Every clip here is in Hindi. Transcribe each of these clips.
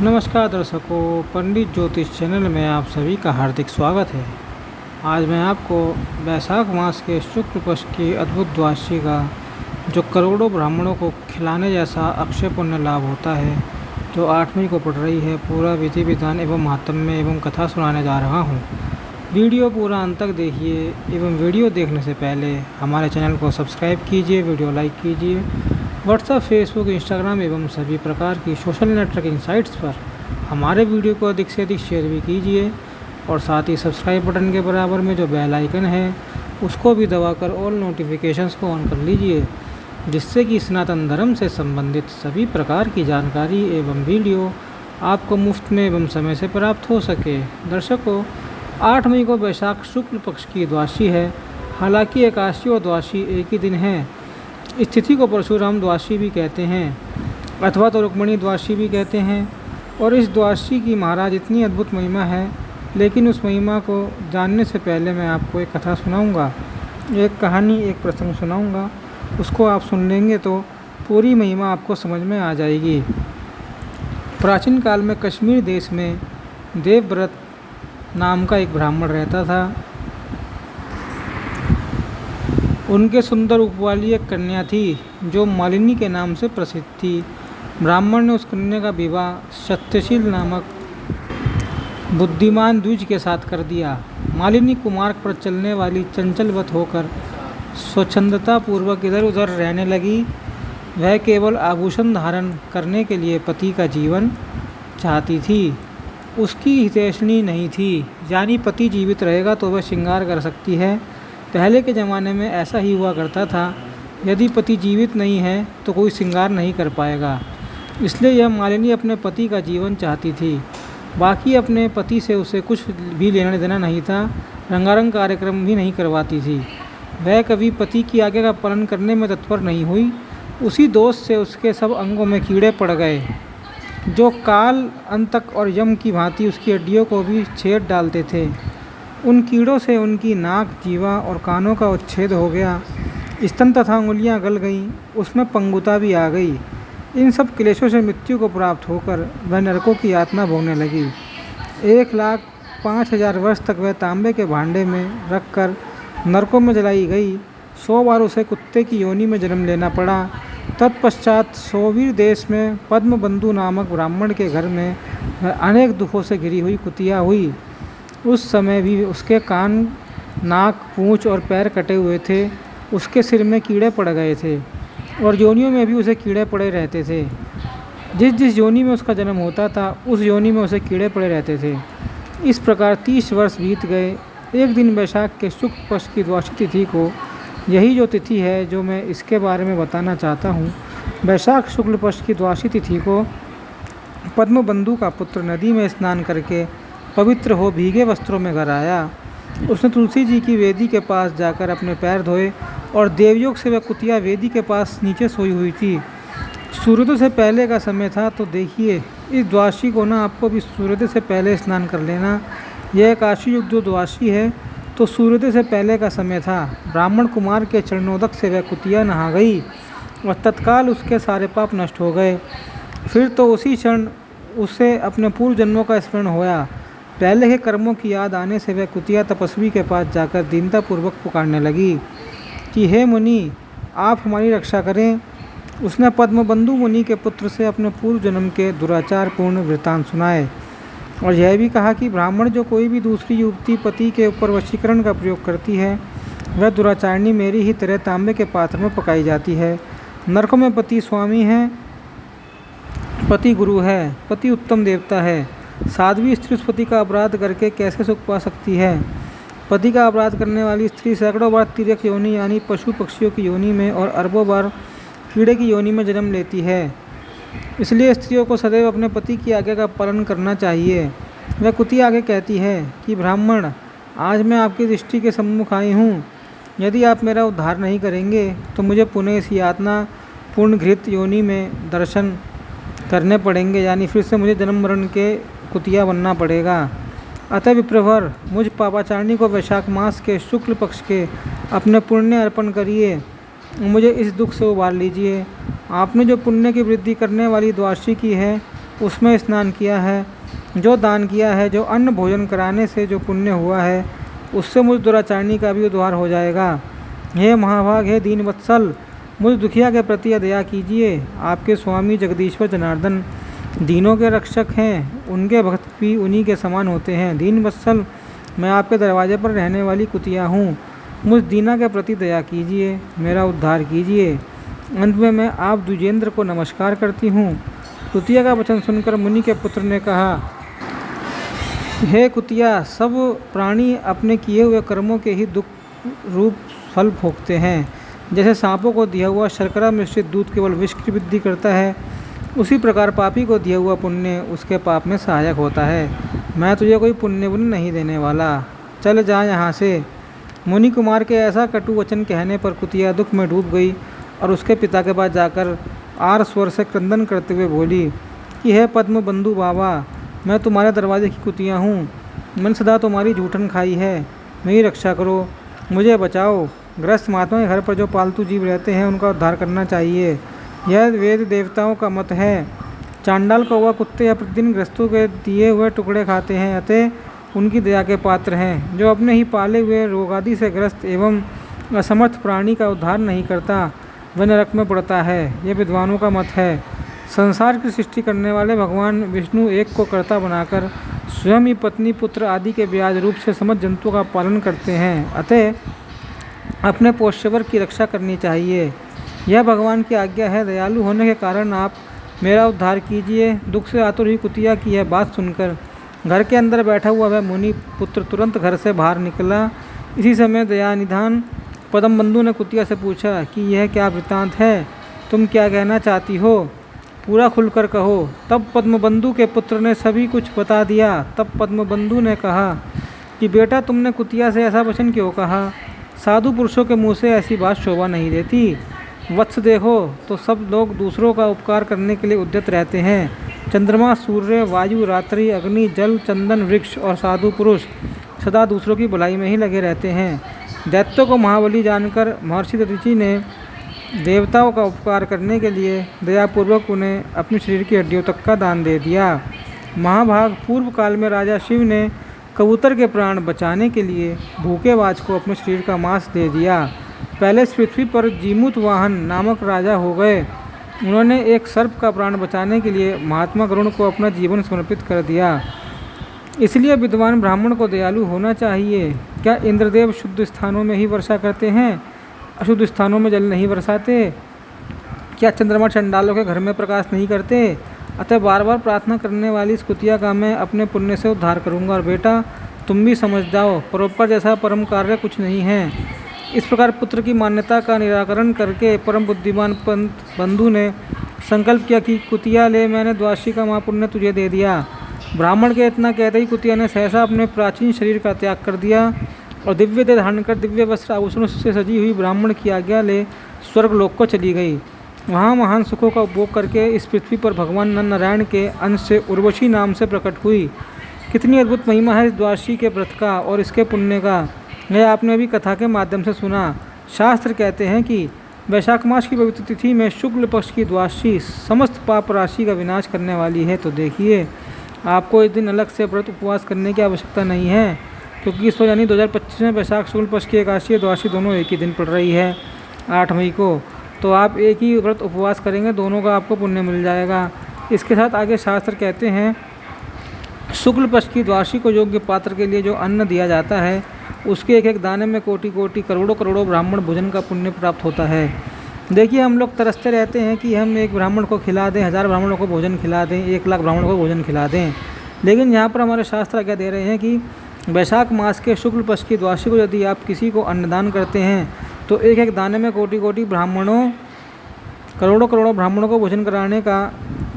नमस्कार दर्शकों, पंडित ज्योतिष चैनल में आप सभी का हार्दिक स्वागत है। आज मैं आपको वैशाख मास के शुक्ल पक्ष की अद्भुत द्वादशी का जो करोड़ों ब्राह्मणों को खिलाने जैसा अक्षय पुण्य लाभ होता है, जो 8वीं को पड़ रही है, पूरा विधि विधान एवं महात्म्य एवं कथा सुनाने जा रहा हूँ। वीडियो पूरा अंत तक देखिए एवं वीडियो देखने से पहले हमारे चैनल को सब्सक्राइब कीजिए, वीडियो लाइक कीजिए। व्हाट्सएप, फेसबुक, इंस्टाग्राम एवं सभी प्रकार की सोशल नेटवर्किंग साइट्स पर हमारे वीडियो को अधिक से अधिक शेयर भी कीजिए और साथ ही सब्सक्राइब बटन के बराबर में जो बेल आइकन है उसको भी दबाकर ऑल नोटिफिकेशंस को ऑन कर लीजिए, जिससे कि सनातन धर्म से संबंधित सभी प्रकार की जानकारी एवं वीडियो आपको मुफ्त में एवं समय से प्राप्त हो सके। दर्शकों, 8 मई को वैशाख शुक्ल पक्ष की द्वादशी है। हालांकि एकादशी और द्वादशी एक ही दिन है। इस तिथि को परशुराम द्वादशी भी कहते हैं अथवा तो रुक्मिणी द्वादशी भी कहते हैं। और इस द्वादशी की महाराज इतनी अद्भुत महिमा है, लेकिन उस महिमा को जानने से पहले मैं आपको एक कथा सुनाऊंगा, एक कहानी, एक प्रसंग सुनाऊंगा। उसको आप सुन लेंगे तो पूरी महिमा आपको समझ में आ जाएगी। प्राचीन काल में कश्मीर देश में देवव्रत नाम का एक ब्राह्मण रहता था। उनके सुंदर रूप वाली एक कन्या थी जो मालिनी के नाम से प्रसिद्ध थी। ब्राह्मण ने उस कन्या का विवाह सत्यशील नामक बुद्धिमान द्विज के साथ कर दिया। मालिनी कुमार्ग पर चलने वाली चंचलवत होकर स्वच्छंदता पूर्वक इधर उधर रहने लगी। वह केवल आभूषण धारण करने के लिए पति का जीवन चाहती थी। उसकी हितैषणी नहीं थी, यानी पति जीवित रहेगा तो वह श्रृंगार कर सकती है। पहले के ज़माने में ऐसा ही हुआ करता था, यदि पति जीवित नहीं है तो कोई श्रृंगार नहीं कर पाएगा। इसलिए यह मालिनी अपने पति का जीवन चाहती थी। बाकी अपने पति से उसे कुछ भी लेना देना नहीं था। रंगारंग कार्यक्रम भी नहीं करवाती थी। वह कभी पति की आज्ञा का पालन करने में तत्पर नहीं हुई। उसी दोष से उसके सब अंगों में कीड़े पड़ गए, जो काल, अंतक और यम की भांति उसकी हड्डियों को भी छेद डालते थे। उन कीड़ों से उनकी नाक, जीवा और कानों का उच्छेद हो गया। स्तन तथा अंगुलियां गल गईं, उसमें पंगुता भी आ गई। इन सब क्लेशों से मृत्यु को प्राप्त होकर वह नरकों की यातना भोगने लगी। 1,05,000 वर्ष तक वह तांबे के भांडे में रखकर नरकों में जलाई गई। 100 बार उसे कुत्ते की योनि में जन्म लेना पड़ा। तत्पश्चात सोवीर देश में पद्मबंधु नामक ब्राह्मण के घर में वह अनेक दुखों से घिरी हुई कुतिया हुई। उस समय भी उसके कान, नाक, पूंछ और पैर कटे हुए थे। उसके सिर में कीड़े पड़ गए थे और योनियों में भी उसे कीड़े पड़े रहते थे। जिस जिस योनि में उसका जन्म होता था, उस योनि में उसे कीड़े पड़े रहते थे। इस प्रकार 30 वर्ष बीत गए। एक दिन वैशाख के शुक्ल पक्ष की द्वादशी तिथि को, यही जो तिथि है जो मैं इसके बारे में बताना चाहता हूँ, वैशाख शुक्ल पक्ष की द्वादशी तिथि को पद्मबंधु का पुत्र नदी में स्नान करके पवित्र हो भीगे वस्त्रों में घर आया। उसने तुलसी जी की वेदी के पास जाकर अपने पैर धोए और देवयोग से वह कुतिया वेदी के पास नीचे सोई हुई थी। सूर्योदय से पहले का समय था, तो देखिए इस द्वादशी को ना आपको भी सूर्योदय से पहले स्नान कर लेना। यह काशी युग जो द्वादशी है तो सूर्योदय से पहले का समय था। ब्राह्मण कुमार के चरणोदक से वह कुतिया नहा गई और तत्काल उसके सारे पाप नष्ट हो गए। फिर तो उसी क्षण उसे अपने पूर्व जन्मों का स्मरण होया। पहले के कर्मों की याद आने से वह कुतिया तपस्वी के पास जाकर दीनतापूर्वक पुकारने लगी कि हे मुनि, आप हमारी रक्षा करें। उसने पद्मबंधु मुनि के पुत्र से अपने पूर्व जन्म के दुराचारपूर्ण वृत्तांत सुनाए और यह भी कहा कि ब्राह्मण जो कोई भी दूसरी युवती पति के ऊपर वशीकरण का प्रयोग करती है, वह दुराचारणी मेरी ही तरह तांबे के पात्र में पकाई जाती है। नरकों में पति स्वामी है, पति गुरु है, पति उत्तम देवता है। साध्वी स्त्री उस पति का अपराध करके कैसे सुख पा सकती है? पति का अपराध करने वाली स्त्री सैकड़ों बार तिर्यक योनि यानी पशु पक्षियों की योनि में और अरबों बार कीड़े की योनि में जन्म लेती है। इसलिए स्त्रियों को सदैव अपने पति की आज्ञा का पालन करना चाहिए। वह कुतिया आगे कहती है कि ब्राह्मण, आज मैं आपकी दृष्टि के सम्मुख आई हूँ। यदि आप मेरा उद्धार नहीं करेंगे तो मुझे पुनः इस यातना पूर्ण घृत योनि में दर्शन करने पड़ेंगे, यानी फिर से मुझे जन्म मरण के कुतिया बनना पड़ेगा। अतः विप्रवर, मुझ पापाचारणी को वैशाख मास के शुक्ल पक्ष के अपने पुण्य अर्पण करिए, मुझे इस दुख से उबार लीजिए। आपने जो पुण्य की वृद्धि करने वाली द्वादशी की है, उसमें स्नान किया है, जो दान किया है, जो अन्न भोजन कराने से जो पुण्य हुआ है, उससे मुझ दुराचारणी का भी उद्धार हो जाएगा। हे महाभाग, हे दीन वत्सल, मुझ दुखिया के प्रति दया कीजिए। आपके स्वामी जगदीश्वर जनार्दन दीनों के रक्षक हैं, उनके भक्त भी उन्हीं के समान होते हैं। दीन वत्सल, मैं आपके दरवाजे पर रहने वाली कुतिया हूँ, मुझ दीना के प्रति दया कीजिए, मेरा उद्धार कीजिए। अंत में मैं आप द्विजेंद्र को नमस्कार करती हूँ। कुतिया का वचन सुनकर मुनि के पुत्र ने कहा, हे कुतिया, सब प्राणी अपने किए हुए कर्मों के ही दुख रूप फल भोगते हैं। जैसे सांपों को दिया हुआ शर्करा मिश्रित दूध केवल विष की वृद्धि करता है, उसी प्रकार पापी को दिया हुआ पुण्य उसके पाप में सहायक होता है। मैं तुझे कोई पुण्य नहीं देने वाला, चल जा यहाँ से। मुनि कुमार के ऐसा कटु वचन कहने पर कुतिया दुख में डूब गई और उसके पिता के पास जाकर आर स्वर से क्रंदन करते हुए बोली कि हे पद्म बंधु बाबा, मैं तुम्हारे दरवाजे की कुतिया हूँ, मैंने सदा तुम्हारी जूठन खाई है, मेरी रक्षा करो, मुझे बचाओ। ग्रस्त महात्मा के घर पर जो पालतू जीव रहते हैं उनका उद्धार करना चाहिए, यह वेद देवताओं का मत है। चांडाल कौवा कुत्ते या प्रतिदिन ग्रस्तों के दिए हुए टुकड़े खाते हैं, अतः उनकी दया के पात्र हैं। जो अपने ही पाले हुए रोगादि से ग्रस्त एवं असमर्थ प्राणी का उद्धार नहीं करता, वह नरक में पड़ता है, यह विद्वानों का मत है। संसार की सृष्टि करने वाले भगवान विष्णु एक को कर्ता बनाकर स्वयं ही पत्नी पुत्र आदि के ब्याज रूप से समस्त जंतुओं का पालन करते हैं, अतः अपने पोष्यवर की रक्षा करनी चाहिए। यह भगवान की आज्ञा है। दयालु होने के कारण आप मेरा उद्धार कीजिए। दुख से आतुर हुई कुतिया की यह बात सुनकर घर के अंदर बैठा हुआ वह मुनि पुत्र तुरंत घर से बाहर निकला। इसी समय दयानिधान पद्म बंधु ने कुतिया से पूछा कि यह क्या वृत्तांत है, तुम क्या कहना चाहती हो, पूरा खुलकर कहो। तब पद्मबंधु के पुत्र ने सभी कुछ बता दिया। तब पद्मबंधु ने कहा कि बेटा, तुमने कुतिया से ऐसा वचन क्यों कहा? साधु पुरुषों के मुँह से ऐसी बात शोभा नहीं देती। वत्स, देखो तो सब लोग दूसरों का उपकार करने के लिए उद्यत रहते हैं। चंद्रमा, सूर्य, वायु, रात्रि, अग्नि, जल, चंदन, वृक्ष और साधु पुरुष सदा दूसरों की भलाई में ही लगे रहते हैं। दैत्यों को महाबली जानकर महर्षि दधीचि ने देवताओं का उपकार करने के लिए दयापूर्वक उन्हें अपने शरीर की हड्डियों तक का दान दे दिया। महाभाग, पूर्व काल में राजा शिव ने कबूतर के प्राण बचाने के लिए भूखेबाज को अपने शरीर का मांस दे दिया। पहले इस पृथ्वी पर जीमूत वाहन नामक राजा हो गए। उन्होंने एक सर्प का प्राण बचाने के लिए महात्मा गरुड़ को अपना जीवन समर्पित कर दिया। इसलिए विद्वान ब्राह्मण को दयालु होना चाहिए। क्या इंद्रदेव शुद्ध स्थानों में ही वर्षा करते हैं, अशुद्ध स्थानों में जल नहीं बरसाते? क्या चंद्रमा चंडालों के घर में प्रकाश नहीं करते? अतः बार बार प्रार्थना करने वाली इस कुतिया का मैं अपने पुण्य से उद्धार करूंगा। और बेटा, तुम भी समझ जाओ, परोपकार जैसा परम कार्य कुछ नहीं है। इस प्रकार पुत्र की मान्यता का निराकरण करके परम बुद्धिमान पंत बंधु ने संकल्प किया कि कुतिया ले, मैंने द्वादशी का महापुण्य तुझे दे दिया। ब्राह्मण के इतना कहते ही कुतिया ने सहसा अपने प्राचीन शरीर का त्याग कर दिया और दिव्य देह धारण कर दिव्य वस्त्र आभूषणों से सजी हुई ब्राह्मण की आज्ञा ले स्वर्गलोक को चली गई। वहाँ महान सुखों का उपभोग करके इस पृथ्वी पर भगवान नारायण के अंश से उर्वशी नाम से प्रकट हुई। कितनी अद्भुत महिमा है इस द्वादशी के व्रत का और इसके पुण्य का, यह आपने अभी कथा के माध्यम से सुना। शास्त्र कहते हैं कि वैशाख मास की पवित्र तिथि में शुक्ल पक्ष की द्वादशी समस्त पाप राशि का विनाश करने वाली है। तो देखिए, आपको इस दिन अलग से व्रत उपवास करने की आवश्यकता नहीं है, क्योंकि इस यानी 2025 में वैशाख शुक्ल पक्ष की एकादशी और द्वादशी दोनों एक ही दिन पड़ रही है, 8 मई को। तो आप एक ही व्रत उपवास करेंगे, दोनों का आपको पुण्य मिल जाएगा। इसके साथ आगे शास्त्र कहते हैं, शुक्ल पक्ष की द्वादशी को योग्य पात्र के लिए जो अन्न दिया जाता है, उसके एक एक दाने में कोटि कोटि करोड़ों करोड़ों ब्राह्मण भोजन का पुण्य प्राप्त होता है। देखिए, हम लोग तरसते रहते हैं कि हम एक ब्राह्मण को खिला दें, 1000 ब्राह्मणों को भोजन खिला दें, 1 लाख ब्राह्मणों को भोजन खिला दें। लेकिन यहाँ पर हमारे शास्त्र क्या दे रहे हैं कि वैशाख मास के शुक्ल पक्ष की द्वादशी को यदि आप किसी को अन्नदान करते हैं तो एक एक दाने में कोटि कोटि ब्राह्मणों, करोड़ों करोड़ों ब्राह्मणों को भोजन कराने का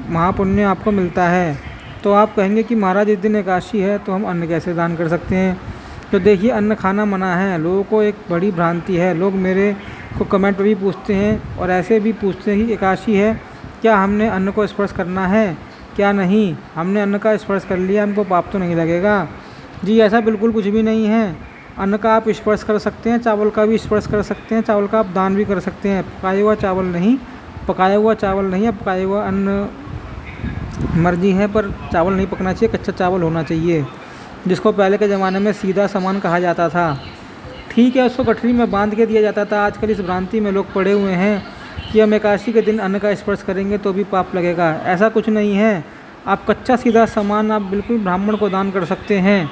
महापुण्य आपको मिलता है। तो आप कहेंगे कि महाराज, इस दिन एकादशी है तो हम अन्न कैसे दान कर सकते हैं? तो देखिए, अन्न खाना मना है। लोगों को एक बड़ी भ्रांति है। लोग मेरे को कमेंट पर भी पूछते हैं और ऐसे भी पूछते हैं कि एकादशी है, क्या हमने अन्न को स्पर्श करना है? क्या नहीं, हमने अन्न का स्पर्श कर लिया, हमको पाप तो नहीं लगेगा? जी, ऐसा बिल्कुल कुछ भी नहीं है। अन्न का आप स्पर्श कर सकते हैं, चावल का भी स्पर्श कर सकते हैं, चावल का आप दान भी कर सकते हैं। पकाया हुआ चावल नहीं, पकाया हुआ चावल नहीं, पकाया हुआ अन्न मर्जी है, पर चावल नहीं पकना चाहिए, कच्चा चावल होना चाहिए, जिसको पहले के ज़माने में सीधा सामान कहा जाता था। ठीक है, उसको गठरी में बांध के दिया जाता था। आजकल इस भ्रांति में लोग पड़े हुए हैं कि हम एकादशी के दिन अन्न का स्पर्श करेंगे तो भी पाप लगेगा। ऐसा कुछ नहीं है। आप कच्चा सीधा सामान आप बिल्कुल ब्राह्मण को दान कर सकते हैं।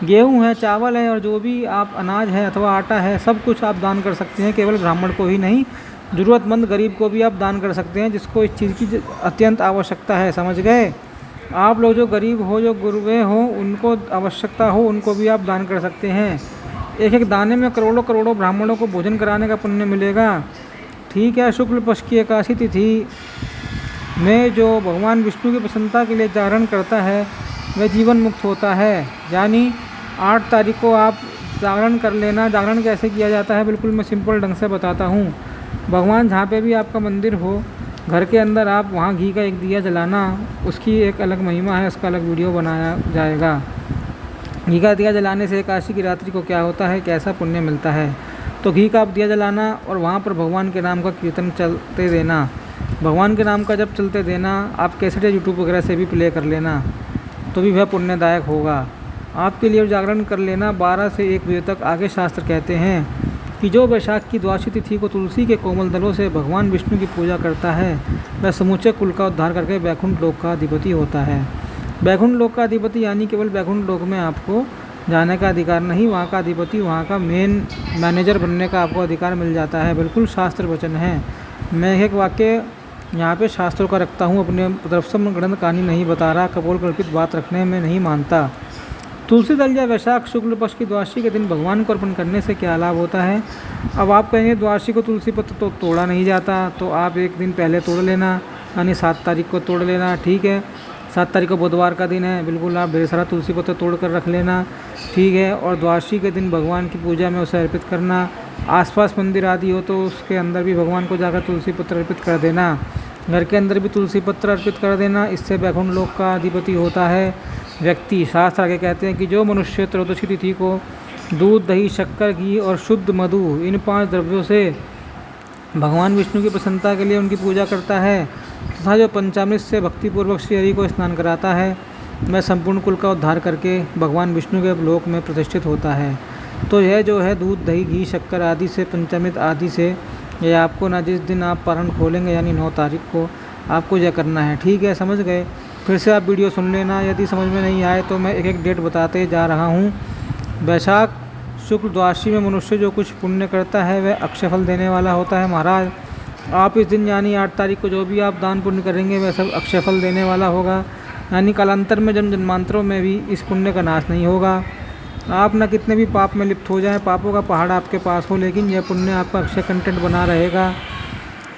गेहूँ है, चावल है और जो भी आप अनाज है अथवा आटा है, सब कुछ आप दान कर सकते हैं। केवल ब्राह्मण को ही नहीं, ज़रूरतमंद गरीब को भी आप दान कर सकते हैं, जिसको इस चीज़ की अत्यंत आवश्यकता है। समझ गए? आप लोग जो गरीब हो, जो गुरबे हो, उनको आवश्यकता हो, उनको भी आप दान कर सकते हैं। एक एक दाने में करोड़ों करोड़ों ब्राह्मणों को भोजन कराने का पुण्य मिलेगा। ठीक है। शुक्ल पक्ष की एकादशी तिथि में जो भगवान विष्णु की प्रसन्नता के लिए जागरण करता है वह जीवन मुक्त होता है। यानी 8 तारीख को आप जागरण कर लेना। जागरण कैसे किया जाता है बिल्कुल मैं सिंपल ढंग से बताता हूँ। भगवान जहाँ पे भी आपका मंदिर हो, घर के अंदर आप वहाँ घी का एक दिया जलाना। उसकी एक अलग महिमा है, उसका अलग वीडियो बनाया जाएगा। घी का दिया जलाने से एकादशी की रात्रि को क्या होता है, कैसा पुण्य मिलता है। तो घी का आप दिया जलाना और वहाँ पर भगवान के नाम का कीर्तन चलते देना। भगवान के नाम का जब चलते देना, आप कैसेट या यूट्यूब वगैरह से भी प्ले कर लेना, तो भी वह पुण्यदायक होगा आपके लिए। जागरण कर लेना 12 से 1 बजे तक। आगे शास्त्र कहते हैं कि जो वैशाख की द्वादशी तिथि को तुलसी के कोमल दलों से भगवान विष्णु की पूजा करता है, वह समूचे कुल का उद्धार करके वैकुंठ लोक का अधिपति होता है। वैकुंठ लोक का अधिपति यानी केवल वैकुंठ लोक में आपको जाने का अधिकार नहीं, वहाँ का अधिपति, वहाँ का मेन मैनेजर बनने का आपको अधिकार मिल जाता है। बिल्कुल शास्त्र वचन है। मैं एक वाक्य यहाँ पे शास्त्रों का रखता हूँ, अपने तरफ से ग्रंथ कहानी नहीं बता रहा, कपोल कल्पित बात रखने में नहीं मानता। तुलसी दल या वैशाख शुक्ल पक्ष की द्वादशी के दिन भगवान को अर्पण करने से क्या लाभ होता है। अब आप कहेंगे द्वादशी को तुलसी पत्र तो तोड़ा नहीं जाता, तो आप एक दिन पहले तोड़ लेना, यानी 7 तारीख को तोड़ लेना। ठीक है, 7 तारीख को बुधवार का दिन है, बिल्कुल आप ढेर सारा तुलसी पत्र तोड़ कर रख लेना। ठीक है, और द्वादशी के दिन भगवान की पूजा में उसे अर्पित करना। आसपास मंदिर आदि हो तो उसके अंदर भी भगवान को जाकर तुलसी पत्र अर्पित कर देना। घर के अंदर भी तुलसी पत्र अर्पित कर देना। इससे वैकुंठ लोक का अधिपति होता है व्यक्ति। शास्त्र आगे कहते हैं कि जो मनुष्य त्रयोदशी तिथि को दूध, दही, शक्कर, घी और शुद्ध मधु, इन 5 द्रव्यों से भगवान विष्णु की प्रसन्नता के लिए उनकी पूजा करता है तथा जो पंचामृत से भक्तिपूर्वक श्री हरि को स्नान कराता है, वह संपूर्ण कुल का उद्धार करके भगवान विष्णु के लोक में प्रतिष्ठित होता है। तो यह जो है दूध, दही, घी, शक्कर आदि से, पंचामृत आदि से, ये आपको ना जिस दिन आप पारण खोलेंगे यानी 9 तारीख को आपको यह करना है। ठीक है, समझ गए? फिर से आप वीडियो सुन लेना। यदि समझ में नहीं आए तो मैं एक एक डेट बताते जा रहा हूँ। वैशाख शुक्ल द्वादशी में मनुष्य जो कुछ पुण्य करता है वह अक्षय फल देने वाला होता है। महाराज, आप इस दिन यानी 8 तारीख को जो भी आप दान पुण्य करेंगे वह सब अक्षय फल देने वाला होगा। यानी कालांतर में जन्म जन्मांतरों में भी इस पुण्य का नाश नहीं होगा। आप न कितने भी पाप में लिप्त हो जाएं, पापों का पहाड़ आपके पास हो, लेकिन यह पुण्य आपका अक्षय कंटेंट बना रहेगा।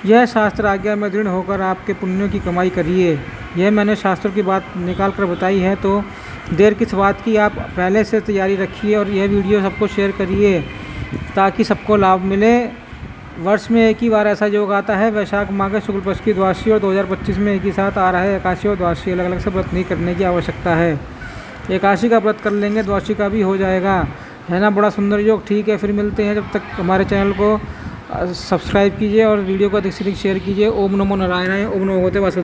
यह शास्त्र आज्ञा में दृढ़ होकर आपके पुण्यों की कमाई करिए। यह मैंने शास्त्रों की बात निकाल कर बताई है, तो देर किस बात की, आप पहले से तैयारी रखिए और यह वीडियो सबको शेयर करिए ताकि सबको लाभ मिले। वर्ष में एक ही बार ऐसा योग आता है, वैशाख माह के शुक्ल पक्ष की द्वादशी, और 2025 में एक ही साथ आ रहा है एकादशी और द्वादशी। अलग अलग से व्रत नहीं करने की आवश्यकता है। एकादशी का व्रत कर लेंगे, द्वादशी का भी हो जाएगा, है ना। बड़ा सुंदर योग। ठीक है, फिर मिलते हैं। जब तक हमारे चैनल को सब्सक्राइब कीजिए और वीडियो को अधिक से अधिक शेयर कीजिए। ओम नमो नारायण। ओम नमो भगवते वासुदेवाय।